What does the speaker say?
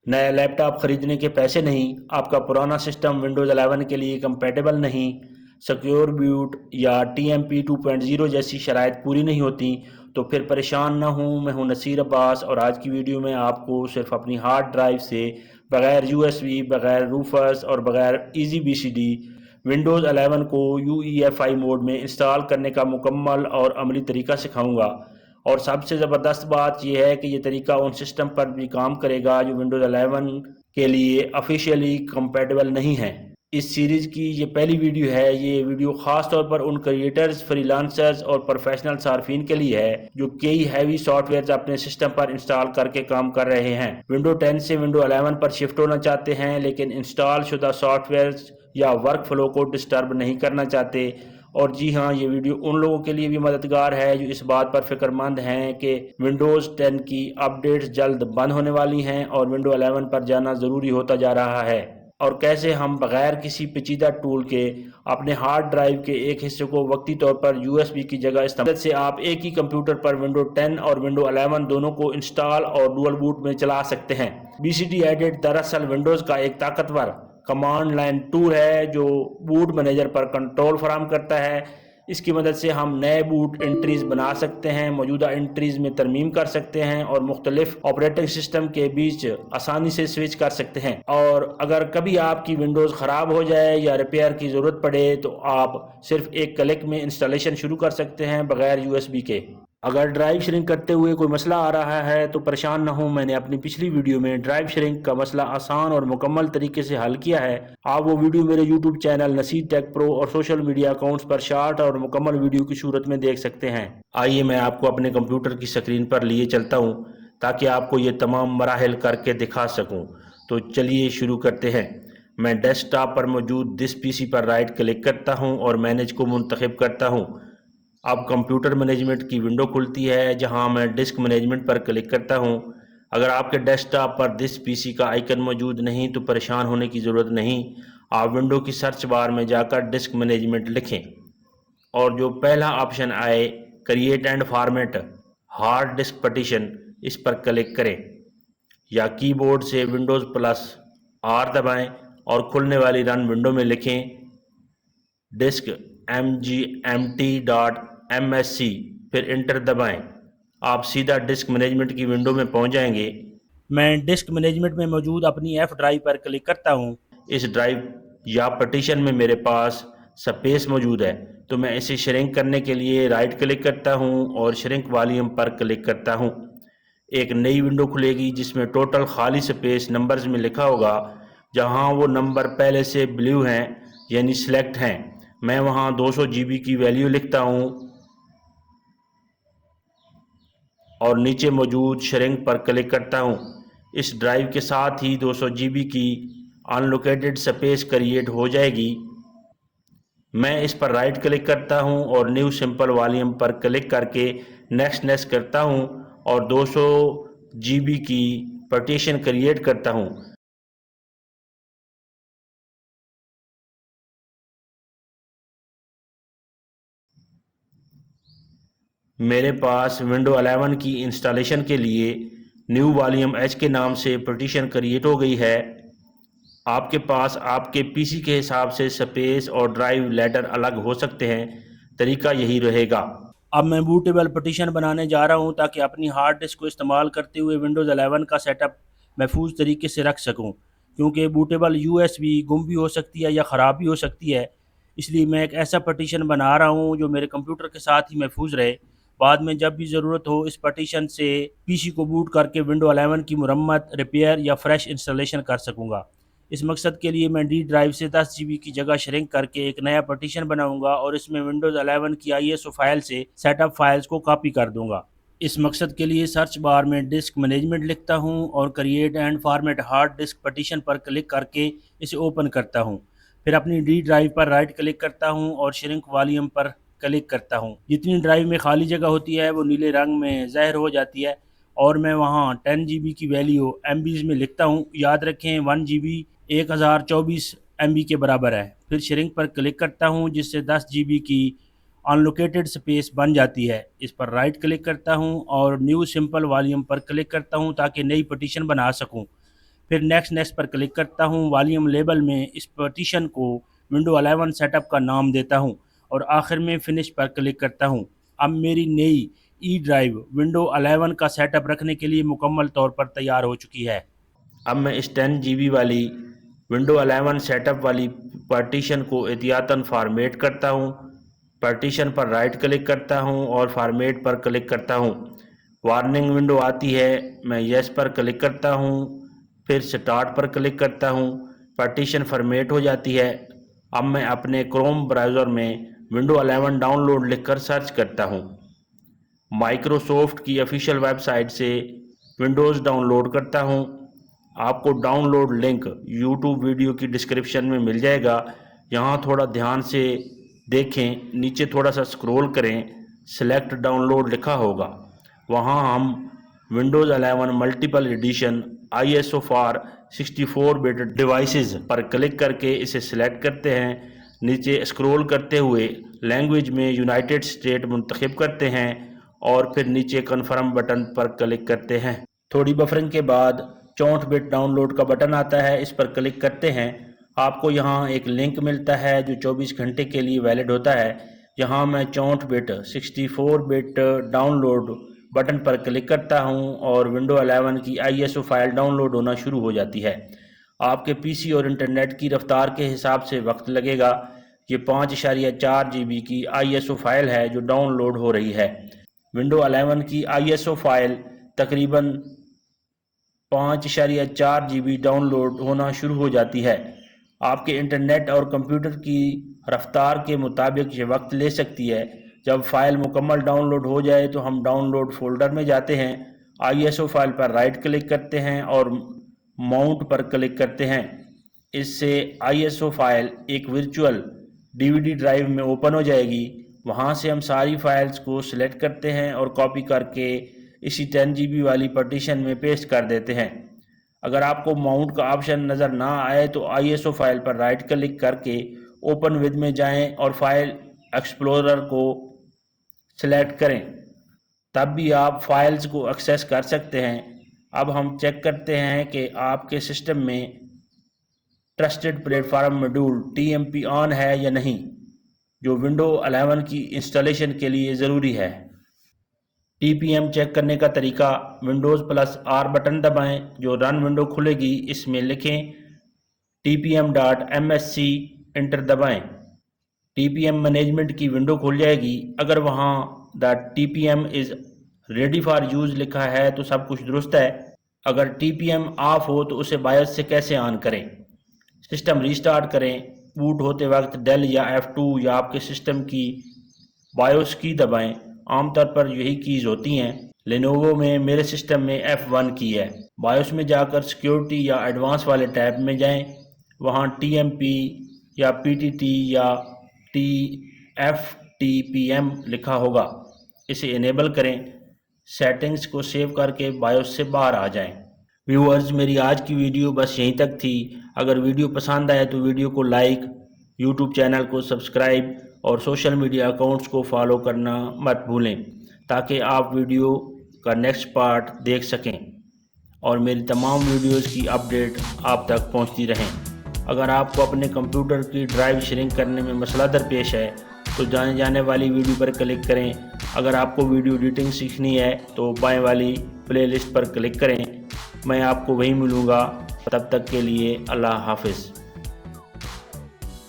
نیا لیپ ٹاپ خریدنے کے پیسے نہیں، آپ کا پرانا سسٹم ونڈوز 11 کے لیے کمپیٹیبل نہیں، سیکیور بوٹ یا TMP 2.0 جیسی شرائط پوری نہیں ہوتی، تو پھر پریشان نہ ہوں۔ میں ہوں نصیر عباس، اور آج کی ویڈیو میں آپ کو صرف اپنی ہارڈ ڈرائیو سے بغیر USB، بغیر روفرز اور بغیر ایزی BCD ونڈوز 11 کو UEFI موڈ میں انسٹال کرنے کا مکمل اور عملی طریقہ سکھاؤں گا۔ اور سب سے زبردست بات یہ ہے کہ یہ طریقہ ان سسٹم پر بھی کام کرے گا جو ونڈوز 11 کے لیے آفیشیلی کمپیٹیبل نہیں ہے۔ اس سیریز کی یہ پہلی ویڈیو ہے۔ یہ ویڈیو خاص طور پر ان کریٹرز، فری لانسرز اور پروفیشنل صارفین کے لیے ہے جو کئی ہیوی سافٹ ویئرز اپنے سسٹم پر انسٹال کر کے کام کر رہے ہیں، ونڈو 10 سے ونڈو 11 پر شفٹ ہونا چاہتے ہیں لیکن انسٹال شدہ سافٹ ویئرز یا ورک فلو کو ڈسٹرب نہیں کرنا چاہتے۔ اور جی ہاں، یہ ویڈیو ان لوگوں کے لیے بھی مددگار ہے جو اس بات پر فکر مند ہیں کہ ونڈوز 10 کی اپ ڈیٹس جلد بند ہونے والی ہیں اور ونڈو 11 پر جانا ضروری ہوتا جا رہا ہے، اور کیسے ہم بغیر کسی پیچیدہ ٹول کے اپنے ہارڈ ڈرائیو کے ایک حصے کو وقتی طور پر USB کی جگہ استعمال سے آپ ایک ہی کمپیوٹر پر ونڈو 10 اور ونڈو 11 دونوں کو انسٹال اور ڈوئل بوٹ میں چلا سکتے ہیں۔ BCD ایڈٹ دراصل ونڈوز کا ایک طاقتور کمانڈ لائن ٹول ہے جو بوٹ مینیجر پر کنٹرول فراہم کرتا ہے۔ اس کی مدد سے ہم نئے بوٹ انٹریز بنا سکتے ہیں، موجودہ انٹریز میں ترمیم کر سکتے ہیں اور مختلف آپریٹنگ سسٹم کے بیچ آسانی سے سوئچ کر سکتے ہیں۔ اور اگر کبھی آپ کی ونڈوز خراب ہو جائے یا ریپیئر کی ضرورت پڑے تو آپ صرف ایک کلک میں انسٹالیشن شروع کر سکتے ہیں بغیر USB کے۔ اگر ڈرائیو شرنک کرتے ہوئے کوئی مسئلہ آ رہا ہے تو پریشان نہ ہوں، میں نے اپنی پچھلی ویڈیو میں ڈرائیو شرنک کا مسئلہ آسان اور مکمل طریقے سے حل کیا ہے۔ آپ وہ ویڈیو میرے YouTube چینل نصیر ٹیک پرو اور سوشل میڈیا اکاؤنٹس پر شارٹ اور مکمل ویڈیو کی صورت میں دیکھ سکتے ہیں۔ آئیے میں آپ کو اپنے کمپیوٹر کی سکرین پر لیے چلتا ہوں تاکہ آپ کو یہ تمام مراحل کر کے دکھا سکوں۔ تو چلیے شروع کرتے ہیں۔ میں ڈیسک ٹاپ پر موجود دس PC پر رائٹ کلک کرتا ہوں اور مینیج کو منتخب کرتا ہوں۔ اب کمپیوٹر مینجمنٹ کی ونڈو کھلتی ہے جہاں میں ڈسک مینجمنٹ پر کلک کرتا ہوں۔ اگر آپ کے ڈیسک ٹاپ پر دس PC کا آئیکن موجود نہیں تو پریشان ہونے کی ضرورت نہیں، آپ ونڈو کی سرچ بار میں جا کر ڈسک مینجمنٹ لکھیں اور جو پہلا آپشن آئے create and format hard disk partition, اس پر کلک کریں، یا کی بورڈ سے Windows+R دبائیں اور کھلنے والی رن ونڈو میں لکھیں ڈسک mgmt.msc، پھر انٹر دبائیں۔ آپ سیدھا ڈسک مینجمنٹ کی ونڈو میں پہنچ جائیں گے۔ میں ڈسک مینجمنٹ میں موجود اپنی F ڈرائیو پر کلک کرتا ہوں۔ اس ڈرائیو یا پارٹیشن میں میرے پاس سپیس موجود ہے، تو میں اسے شرنک کرنے کے لیے رائٹ کلک کرتا ہوں اور شرنک والیوم پر کلک کرتا ہوں۔ ایک نئی ونڈو کھلے گی جس میں ٹوٹل خالی سپیس نمبرز میں لکھا ہوگا، جہاں وہ نمبر پہلے سے بلیو ہیں یعنی سلیکٹ ہیں۔ میں وہاں 200 GB کی ویلیو لکھتا ہوں اور نیچے موجود شرنک پر کلک کرتا ہوں۔ اس ڈرائیو کے ساتھ ہی 200 GB کی انلوکیٹڈ سپیس کریٹ ہو جائے گی۔ میں اس پر رائٹ کلک کرتا ہوں اور نیو سمپل والیوم پر کلک کر کے نیکسٹ کرتا ہوں اور 200 GB کی پارٹیشن کریٹ کرتا ہوں۔ میرے پاس ونڈو 11 کی انسٹالیشن کے لیے نیو والیوم H کے نام سے پارٹیشن کریٹ ہو گئی ہے۔ آپ کے پاس آپ کے PC کے حساب سے سپیس اور ڈرائیو لیٹر الگ ہو سکتے ہیں، طریقہ یہی رہے گا۔ اب میں بوٹیبل پارٹیشن بنانے جا رہا ہوں تاکہ اپنی ہارڈ ڈسک کو استعمال کرتے ہوئے ونڈوز 11 کا سیٹ اپ محفوظ طریقے سے رکھ سکوں، کیونکہ بوٹیبل USB گم بھی ہو سکتی ہے یا خراب بھی ہو سکتی ہے۔ اس لیے میں ایک ایسا پارٹیشن بنا رہا ہوں جو میرے کمپیوٹر کے ساتھ ہی محفوظ رہے۔ بعد میں جب بھی ضرورت ہو اس پارٹیشن سے PC کو بوٹ کر کے ونڈو 11 کی مرمت، ریپیئر یا فریش انسٹالیشن کر سکوں گا۔ اس مقصد کے لیے میں D ڈرائیو سے 10 GB کی جگہ شرنک کر کے ایک نیا پارٹیشن بناؤں گا اور اس میں ونڈوز 11 کی ISO فائل سے سیٹ اپ فائلز کو کاپی کر دوں گا۔ اس مقصد کے لیے سرچ بار میں ڈسک مینجمنٹ لکھتا ہوں اور create and format hard disk partition per click کر کے اسے اوپن کرتا ہوں۔ پھر اپنی D ڈرائیو پر رائٹ کلک کرتا ہوں اور شرنک والیوم پر کلک کرتا ہوں۔ جتنی ڈرائیو میں خالی جگہ ہوتی ہے وہ نیلے رنگ میں ظاہر ہو جاتی ہے اور میں وہاں 10 GB کی ویلیو MBs میں لکھتا ہوں۔ یاد رکھیں 1 GB 1024 MB کے برابر ہے۔ پھر شرنک پر کلک کرتا ہوں جس سے 10 GB کی انلوکیٹڈ سپیس بن جاتی ہے۔ اس پر رائٹ کلک کرتا ہوں اور نیو سمپل والیوم پر کلک کرتا ہوں تاکہ نئی پارٹیشن بنا سکوں۔ پھر نیکسٹ پر کلک کرتا ہوں۔ والیوم لیبل میں اس پارٹیشن کو ونڈو 11 سیٹ اپ کا نام دیتا ہوں اور آخر میں فنش پر کلک کرتا ہوں۔ اب میری نئی ای ڈرائیو ونڈو 11 کا سیٹ اپ رکھنے کے لیے مکمل طور پر تیار ہو چکی ہے۔ اب میں اس 10 GB والی ونڈو 11 سیٹ اپ والی پارٹیشن کو احتیاطاً فارمیٹ کرتا ہوں۔ پارٹیشن پر رائٹ کلک کرتا ہوں اور فارمیٹ پر کلک کرتا ہوں۔ وارننگ ونڈو آتی ہے، میں یس پر کلک کرتا ہوں، پھر سٹارٹ پر کلک کرتا ہوں۔ پارٹیشن فارمیٹ ہو جاتی ہے۔ اب میں اپنے کروم براؤزر میں ونڈو 11 ڈاؤن لوڈ لکھ کر سرچ کرتا ہوں۔ مائکروسافٹ کی آفیشیل ویب سائٹ سے ونڈوز ڈاؤن لوڈ کرتا ہوں۔ آپ کو download link YouTube video کی ڈسکرپشن میں مل جائے گا۔ یہاں تھوڑا دھیان سے دیکھیں، نیچے تھوڑا سا سکرول کریں، سلیکٹ ڈاؤن لوڈ لکھا ہوگا، وہاں ہم Windows 11 multiple edition ISO for 64 bit devices پر کلک کر کے اسے سلیکٹ کرتے ہیں۔ نیچے اسکرول کرتے ہوئے لینگویج میں یونائٹڈ اسٹیٹ منتخب کرتے ہیں اور پھر نیچے کنفرم بٹن پر کلک کرتے ہیں۔ تھوڑی بفرنگ کے بعد 64 بٹ ڈاؤن لوڈ کا بٹن آتا ہے، اس پر کلک کرتے ہیں۔ آپ کو یہاں ایک لنک ملتا ہے جو 24 گھنٹے کے لیے ویلڈ ہوتا ہے۔ یہاں میں 64 bit 64 bit download button پر کلک کرتا ہوں اور ونڈو 11 کی ISO فائل ڈاؤن لوڈ ہونا شروع ہو جاتی ہے۔ آپ کے PC اور انٹرنیٹ کی رفتار کے حساب سے وقت لگے گا۔ یہ 5.4 GB کی ISO فائل ہے جو ڈاؤن لوڈ ہو رہی ہے۔ ونڈو 11 کی ISO فائل تقریباً 5.4 GB ڈاؤن لوڈ ہونا شروع ہو جاتی ہے۔ آپ کے انٹرنیٹ اور کمپیوٹر کی رفتار کے مطابق یہ وقت لے سکتی ہے۔ جب فائل مکمل ڈاؤن لوڈ ہو جائے تو ہم ڈاؤن لوڈ فولڈر میں جاتے ہیں، ISO فائل پر رائٹ کلک کرتے ہیں اور ماؤنٹ پر کلک کرتے ہیں۔ اس سے ISO فائل ایک ورچوئل DVD ڈرائیو میں اوپن ہو جائے گی۔ وہاں سے ہم ساری فائلز کو سلیکٹ کرتے ہیں اور کاپی کر کے اسی 10 GB والی پارٹیشن میں پیسٹ کر دیتے ہیں۔ اگر آپ کو ماؤنٹ کا آپشن نظر نہ آئے تو ISO فائل پر رائٹ کلک کر کے اوپن ود میں جائیں اور فائل ایکسپلورر کو سلیکٹ کریں، تب بھی آپ فائلز کو ایکسیس کر سکتے ہیں۔ اب ہم چیک کرتے ہیں کہ آپ کے سسٹم میں trusted plate form module TMP آن ہے یا نہیں، جو ونڈو 11 کی انسٹالیشن کے لیے ضروری ہے۔ TPM چیک کرنے کا طریقہ: Windows+R بٹن دبائیں، جو رن ونڈو کھلے گی اس میں لکھیں tpm.msc، انٹر دبائیں۔ TPM مینجمنٹ کی ونڈو کھل جائے گی۔ اگر وہاں "The TPM is ready for use" لکھا ہے تو سب کچھ درست ہے۔ اگر TPM آف ہو تو اسے BIOS سے کیسے آن کریں؟ سسٹم ریسٹارٹ کریں۔ بوٹ ہوتے وقت ڈیل یا F2 یا آپ کے سسٹم کی BIOS کی دبائیں۔ عام طور پر یہی کیز ہوتی ہیں۔ لینووو میں میرے سسٹم میں F1 کی ہے۔ BIOS میں جا کر سیکیورٹی یا ایڈوانس والے ٹیب میں جائیں، وہاں TMP یا PTT یا FTPM لکھا ہوگا، اسے انیبل کریں۔ سیٹنگز کو سیو کر کے BIOS سے باہر آ جائیں۔ ویورز، میری آج کی ویڈیو بس یہیں تک تھی۔ اگر ویڈیو پسند آئے تو ویڈیو کو لائک، یوٹیوب چینل کو سبسکرائب اور سوشل میڈیا اکاؤنٹس کو فالو کرنا مت بھولیں تاکہ آپ ویڈیو کا نیکسٹ پارٹ دیکھ سکیں اور میری تمام ویڈیوز کی اپڈیٹ آپ تک پہنچتی رہیں۔ اگر آپ کو اپنے کمپیوٹر کی ڈرائیو شرنک کرنے میں مسئلہ درپیش ہے تو جانے والی ویڈیو پر کلک کریں۔ اگر آپ کو ویڈیو ایڈیٹنگ سیکھنی ہے تو بائیں والی پلے لسٹ پر کلک کریں۔ میں آپ کو وہیں ملوں گا۔ تب تک کے لیے اللہ حافظ۔